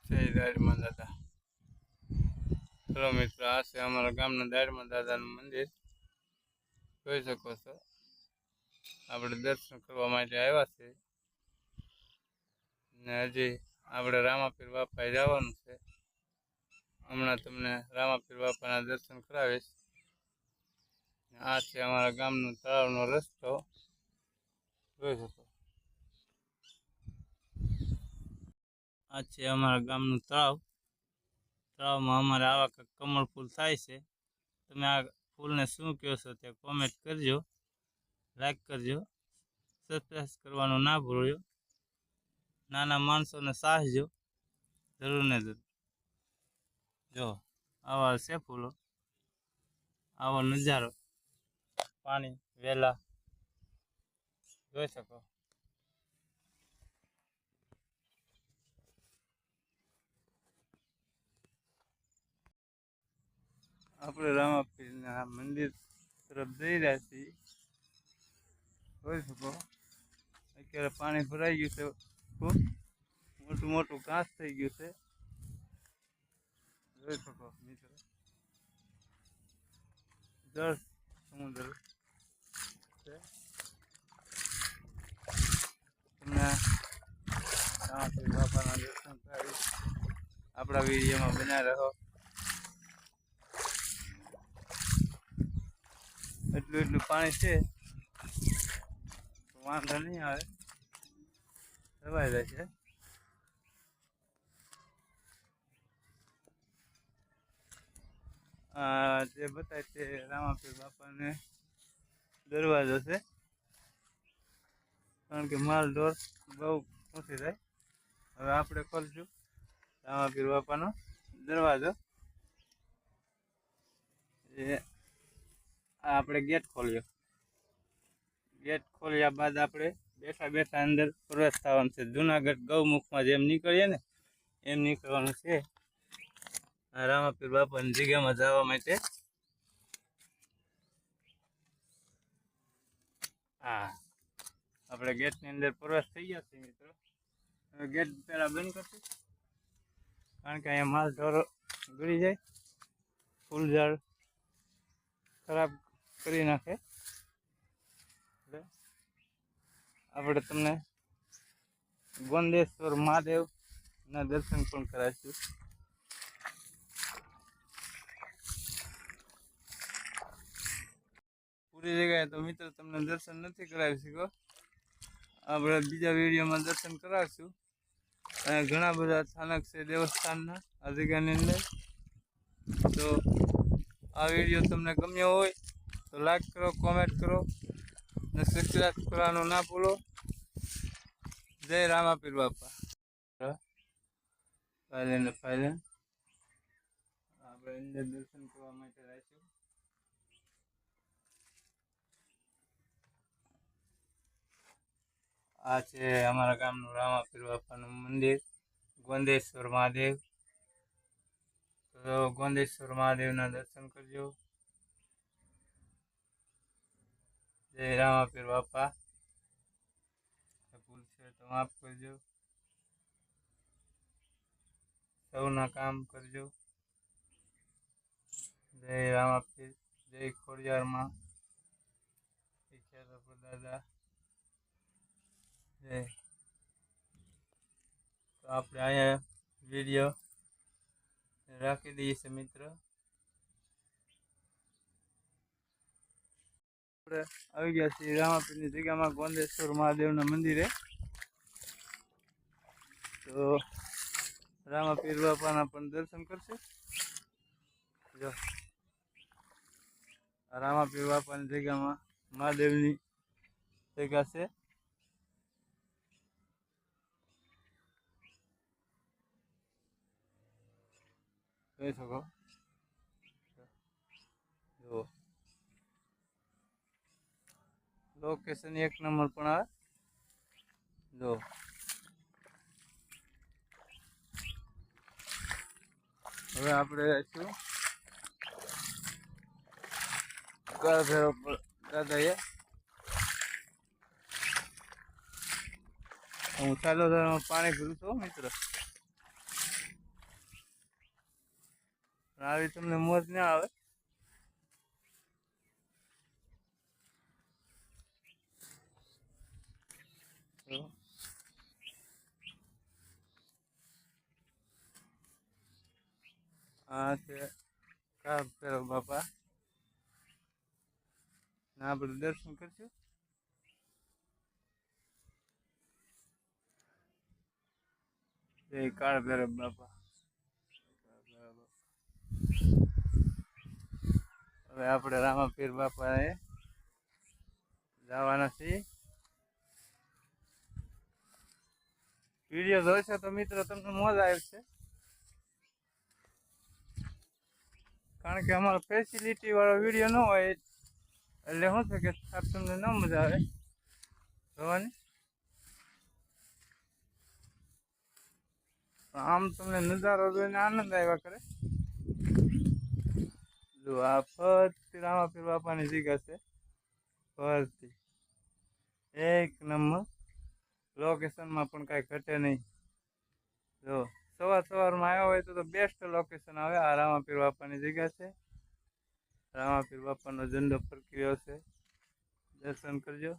જય દાડમાં દાદા. ચલો મિત્રો, આ છે અમારા ગામના દાડમાં દાદાનું મંદિર. જોઈ શકો છો, આપણે દર્શન કરવા માટે આવ્યા છે ને હજી આપણે રામાપીર બાપા જવાનું છે. હમણાં તમને રામાપીર બાપાના દર્શન કરાવીશ. આ છે અમારા ગામનો તળાવનો રસ્તો, જોઈ શકો. આ છે અમારા ગામનું તળાવ. તળાવમાં અમારે આવા કંઈક કમળ ફૂલ થાય છે. તમે આ ફૂલને શું કહો છો તે કોમેન્ટ કરજો, લાઈક કરજો, સબસ્ક્રાઈબ કરવાનું ના ભૂલજો. નાના માણસોને સાહજો જરૂર ને જરૂર. જો આવા છે ફૂલો, આવો નજારો, પાણી વેલા જોઈ શકો. આપણે રામાપીરના મંદિર તરફ જઈ રહ્યા છીએ, જોઈ શકો. અત્યારે પાણી ભરાઈ ગયું છે, ખૂબ મોટું મોટું ઘાસ થઈ ગયું છે, જોઈ શકો મિત્રો. જળ સમુદ્ર છે. તમને રામાપીર બાપાના દર્શન કરાવીશ. આપણા વિડીયોમાં બન્યા રહો. એટલું પાણી છે, વાંધો નહીં આવે, દબાઈ જાય છે. જે બતાય તે રામાપીર બાપાને દરવાજો છે, કારણ કે માલ ઢોર બહુ ઊંચી થાય. હવે આપણે ખોલશું રામાપીર બાપાનો દરવાજો. એ આપણે ગેટ ખોલ્યો. ગેટ ખોલ્યા બાદ આપણે બેઠા બેઠા અંદર પ્રવેશ થવાનું છે. જુનાગઢ ગૌમુખમાં જેમ નીકળીએ ને એમ નીકળવાનું છે. રામાપીર બાપાની જગ્યામાં જવા માટે આપણે ગેટની અંદર પ્રવેશ થઈ ગયા છે મિત્રો. હવે ગેટ પહેલા બંધ કરશું, કારણ કે અહીંયા માલ ઢોરો ગળી જાય, ફૂલ ઝાડ ખરાબ કરી નાખે. એટલે આપણે તમને ગોંદેશ્વર મહાદેવના દર્શન પણ કરાવીશું. પૂરી જગ્યાએ તો મિત્રો તમને દર્શન નથી કરાવી શકો. આપણે બીજા વિડીયોમાં દર્શન કરાવીશું. અહીંયા ઘણા બધા સ્થાનક છે દેવસ્થાનના આ જગ્યાની અંદર. તો આ વિડીયો તમને ગમ્યો હોય તો લાઈક કરો, કોમેન્ટ કરો અને સબસ્ક્રાઈબ કરવાનું ના ભૂલો. જય રામાપીર બાપા. આપણે અંદર દર્શન કરવા માટે રહીશું. આ છે અમારા ગામનું રામાપીર બાપાનું મંદિર, ગોંદેશ્વર મહાદેવ. તો ગોંદેશ્વર મહાદેવના દર્શન કરજો. જય રામાપીર બાપા. ભૂલ છે તો માફ કરજો, સૌના કામ કરજો. જય રામાપીર, જય ખોડિયારમાં, દાદા જય. તો આપણે અહીંયા વિડીયો રાખી દઈએ છીએ મિત્રો. આપણે આવી ગયા છીએ રામાપીરની જગ્યામાં, ગોંદેશ્વર મહાદેવના મંદિરે. તો રામાપીર બાપાના પણ દર્શન કરશે. જો રામાપીર બાપાની જગ્યામાં મહાદેવની જગ્યા છે. જોઈ શકો. જો લોકેશન એક નંબર પણ આવે. જો હવે આપણે શું કાળભૈરવ પર દાદાએ હું ચાલો પાણી ભરું છું મિત્રો. પણ આવી તમને મોજ ના આવે. તો આ છે કાળ ભૈરવ બાપા. ના આપણે દર્શન કરશું. જય કાળ ભૈરવ બાપા. હવે આપણે રામાપીર બાપા એ જવાના છીએ. વિડીયો જોશો તો મિત્રો તમને મોજ આવશે, કારણ કે અમારો ફેસિલિટી વાળો વિડીયો ન હોય એટલે શું છે કે તમને ન મજા આવે જોવાની. આમ તમને નજારો જોઈને આનંદ આવ્યા કરે. જો આ ફરતી રામાપીર બાપાની જગ્યા છે, ફરતી એક નંબર. લોકેશનમાં પણ કાંઈ ઘટે નહીં. જો સવારમાં આવ્યા હોય તો બેસ્ટ લોકેશન આવે. આ રામાપીર બાપાની જગ્યા છે. રામાપીર બાપાનો ઝંડો ફરકી રહ્યો છે, દર્શન કરજો.